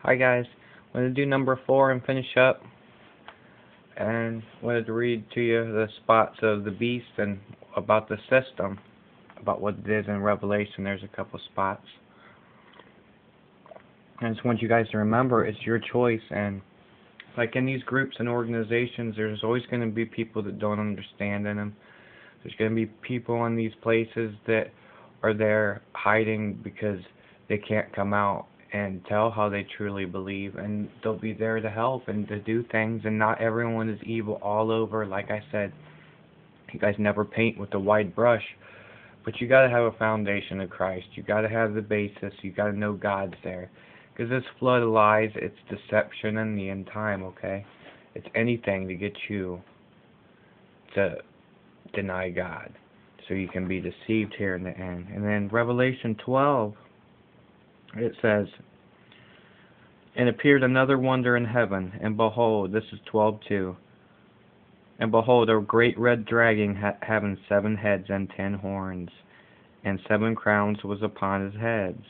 Hi guys, I'm going to do number 4 and finish up, and wanted to read to you the spots of the beast and about the system, about what it is in Revelation. There's a couple spots. I just want you guys to remember it's your choice, and like in these groups and organizations, there's always going to be people that don't understand in them. There's going to be people in these places that are there hiding because they can't come out and tell how they truly believe, and they'll be there to help and to do things, and not everyone is evil all over. Like I said, you guys never paint with a wide brush, but you got to have a foundation of Christ. You got to have the basis. You got to know God's there, because this flood of lies, it's deception in the end time, okay? It's anything to get you to deny God, so you can be deceived here in the end. And then Revelation 12, it says, "And appeared another wonder in heaven, and behold," this is 12:2, "and behold, a great red dragon having 7 heads and 10 horns, and 7 crowns was upon his heads."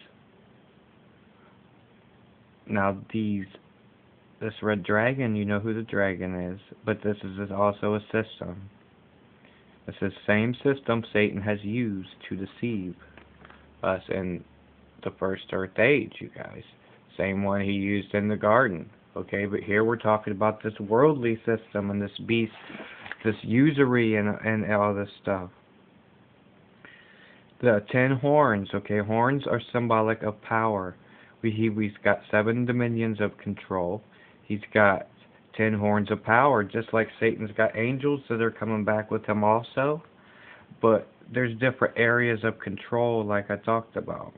Now this red dragon, you know who the dragon is, but this is also a system. It's the same system Satan has used to deceive us in the first earth age, you guys. Same one he used in the garden. Okay, but here we're talking about this worldly system and this beast, this usury and all this stuff. The 10 horns, okay, horns are symbolic of power. He's got 7 dominions of control. He's got 10 horns of power, just like Satan's got angels that are coming back with him also. But there's different areas of control, like I talked about.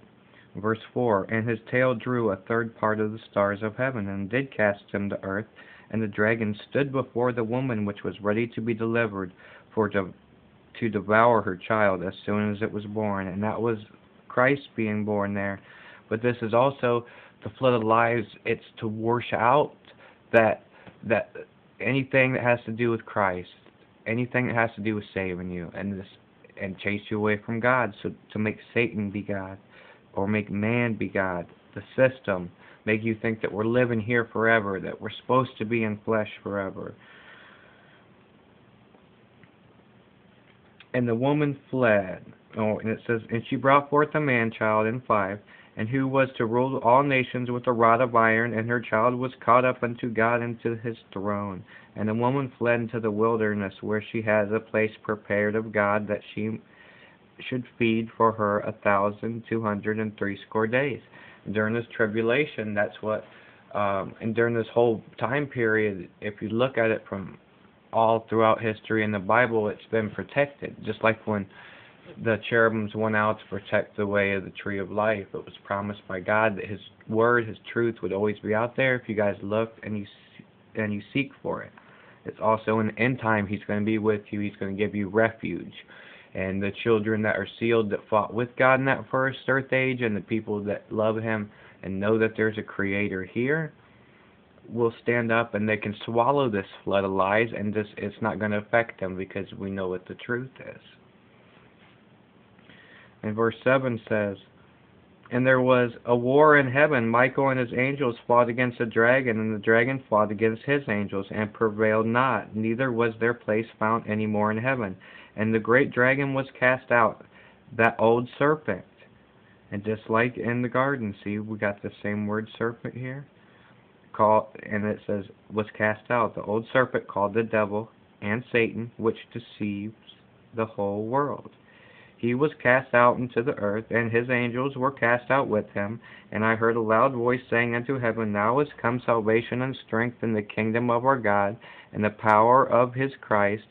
Verse 4, "And his tail drew a third part of the stars of heaven, and did cast them to earth. And the dragon stood before the woman which was ready to be delivered, to devour her child as soon as it was born." And that was Christ being born there. But this is also the flood of lies. It's to wash out that anything that has to do with Christ, anything that has to do with saving you, and chase you away from God, so to make Satan be God, or make man be God, the system, make you think that we're living here forever, that we're supposed to be in flesh forever. "And the woman fled." Oh, and it says, "And she brought forth a man-child," in 5, "and who was to rule all nations with a rod of iron, and her child was caught up unto God and to his throne. And the woman fled into the wilderness, where she has a place prepared of God, that she should feed for her 1,260 days." And during this tribulation, that's what, and during this whole time period, if you look at it from all throughout history in the Bible, it's been protected. Just like when the cherubims went out to protect the way of the tree of life, it was promised by God that His word, His truth would always be out there if you guys look and you seek for it. It's also in the end time, He's going to be with you. He's going to give you refuge. And the children that are sealed, that fought with God in that first earth age, and the people that love Him and know that there's a Creator here, will stand up, and they can swallow this flood of lies, and it's not going to affect them, because we know what the truth is. And verse 7 says, "And there was a war in heaven. Michael and his angels fought against the dragon, and the dragon fought against his angels, and prevailed not, neither was their place found any more in heaven. And the great dragon was cast out, that old serpent." And just like in the garden, see, we got the same word serpent here. And it says, "was cast out, the old serpent called the devil and Satan, which deceives the whole world. He was cast out into the earth, and his angels were cast out with him. And I heard a loud voice saying unto heaven, Now is come salvation and strength in the kingdom of our God, and the power of his Christ.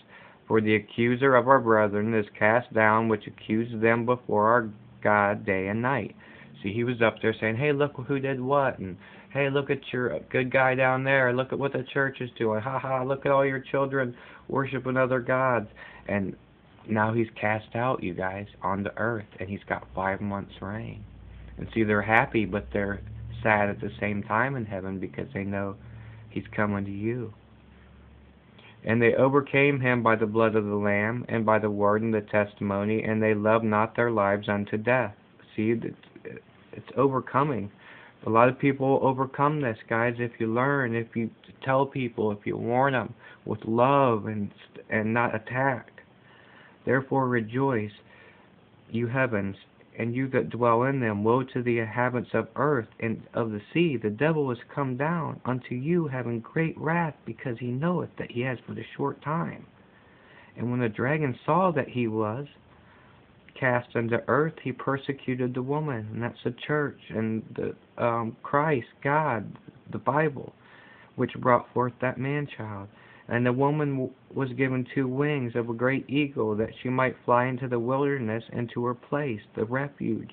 For the accuser of our brethren is cast down, which accused them before our God day and night." See, he was up there saying, "Hey, look who did what," and "Hey, look at your good guy down there. Look at what the church is doing. Ha ha, look at all your children worshiping other gods." And now he's cast out, you guys, on the earth, and he's got 5 months reign. And see, they're happy, but they're sad at the same time in heaven, because they know he's coming to you. "And they overcame him by the blood of the Lamb, and by the word and the testimony, and they loved not their lives unto death." See, it's overcoming A lot of people overcome this, guys, if you learn, if you tell people, if you warn them with love and not attack. Therefore rejoice, you heavens, and you that dwell in them. Woe to the inhabitants of earth and of the sea. The devil is come down unto you, having great wrath, because he knoweth that he has but a short time. And when the dragon saw that he was cast into earth, he persecuted the woman, and that's the church, and the Christ, God, the Bible, which brought forth that man-child. And the woman was given 2 wings of a great eagle, that she might fly into the wilderness, into her place, the refuge,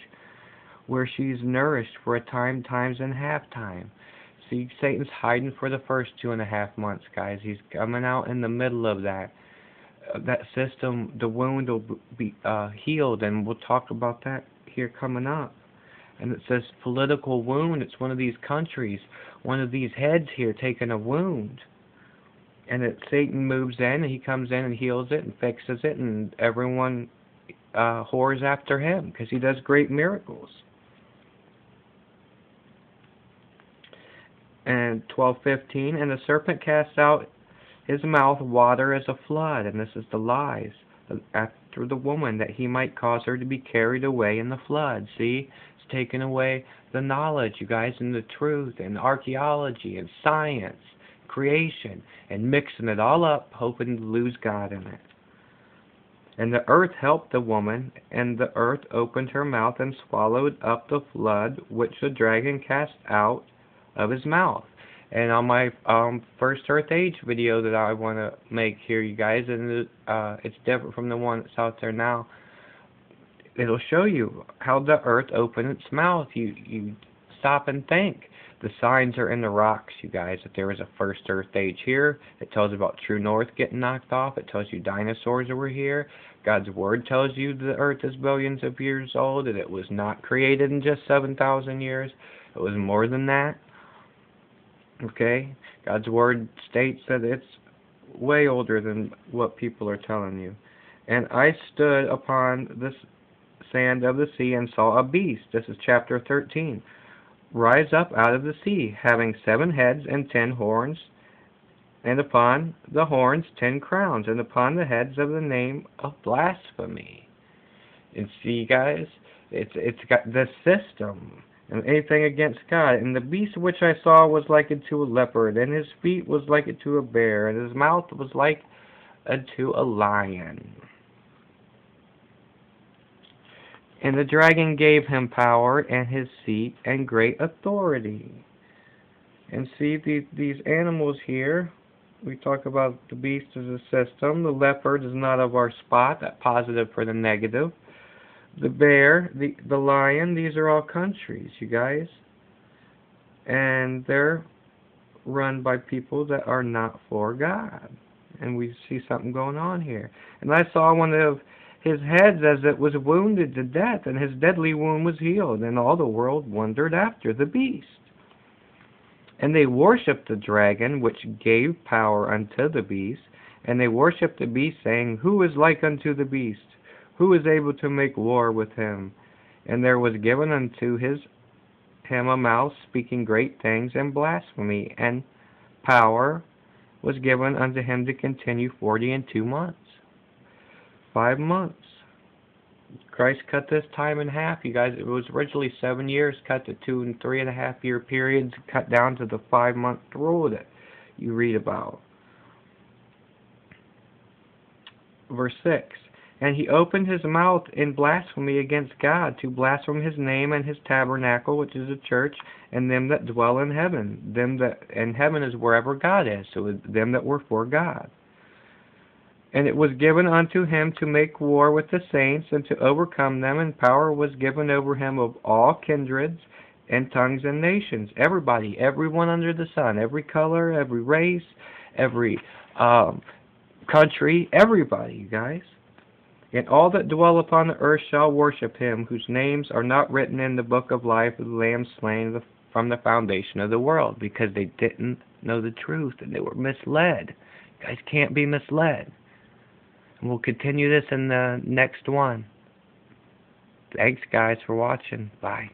where she is nourished for a time, times, and half time. See, Satan's hiding for the first 2.5 months, guys. He's coming out in the middle of that. That system, the wound will be healed, and we'll talk about that here coming up. And it says political wound. It's one of these countries, one of these heads here taking a wound. And Satan moves in, and he comes in and heals it and fixes it, and everyone whores after him because he does great miracles. And 12:15, and the serpent cast out his mouth water as a flood, and this is the lies, after the woman, that he might cause her to be carried away in the flood. See, it's taking away the knowledge, you guys, and the truth, and archaeology, and science, creation, and mixing it all up, hoping to lose God in it. And the earth helped the woman, and the earth opened her mouth and swallowed up the flood which the dragon cast out of his mouth. And on my first Earth Age video that I want to make here, you guys, and it's different from the one that's out there now, it'll show you how the earth opened its mouth. You stop and think. The signs are in the rocks, you guys, that there was a first Earth Age here. It tells about True North getting knocked off. It tells you dinosaurs were here. God's Word tells you the earth is billions of years old, and it was not created in just 7,000 years. It was more than that. Okay? God's Word states that it's way older than what people are telling you. And I stood upon the sand of the sea and saw a beast. This is chapter 13. Rise up out of the sea, having 7 heads and 10 horns, and upon the horns 10 crowns, and upon the heads of the name of blasphemy. And see, guys, it's got this system. And anything against God. And the beast which I saw was likened to a leopard, and his feet was likened to a bear, and his mouth was like unto a lion. And the dragon gave him power, and his seat, and great authority. And see, these animals here, we talk about the beast as a system. The leopard is not of our spot, that positive for the negative. The bear, the lion, these are all countries, you guys. And they're run by people that are not for God. And we see something going on here. And I saw one of his heads as it was wounded to death, and his deadly wound was healed. And all the world wondered after the beast. And they worshipped the dragon, which gave power unto the beast. And they worshipped the beast, saying, Who is like unto the beast? Who is able to make war with him? And there was given unto him a mouth speaking great things and blasphemy, and power was given unto him to continue 42 months. 5 months. Christ cut this time in half, you guys. It was originally 7 years, cut to 2 and 3.5 year periods, cut down to the 5-month rule that you read about. Verse 6. And he opened his mouth in blasphemy against God, to blaspheme his name and his tabernacle, which is a church, and them that dwell in heaven. And heaven is wherever God is, so them that were for God. And it was given unto him to make war with the saints, and to overcome them, and power was given over him of all kindreds, and tongues, and nations. Everybody, everyone under the sun, every color, every race, every country, everybody, you guys. And all that dwell upon the earth shall worship him, whose names are not written in the book of life of the Lamb slain from the foundation of the world, because they didn't know the truth, and they were misled. You guys can't be misled. And we'll continue this in the next one. Thanks, guys, for watching. Bye.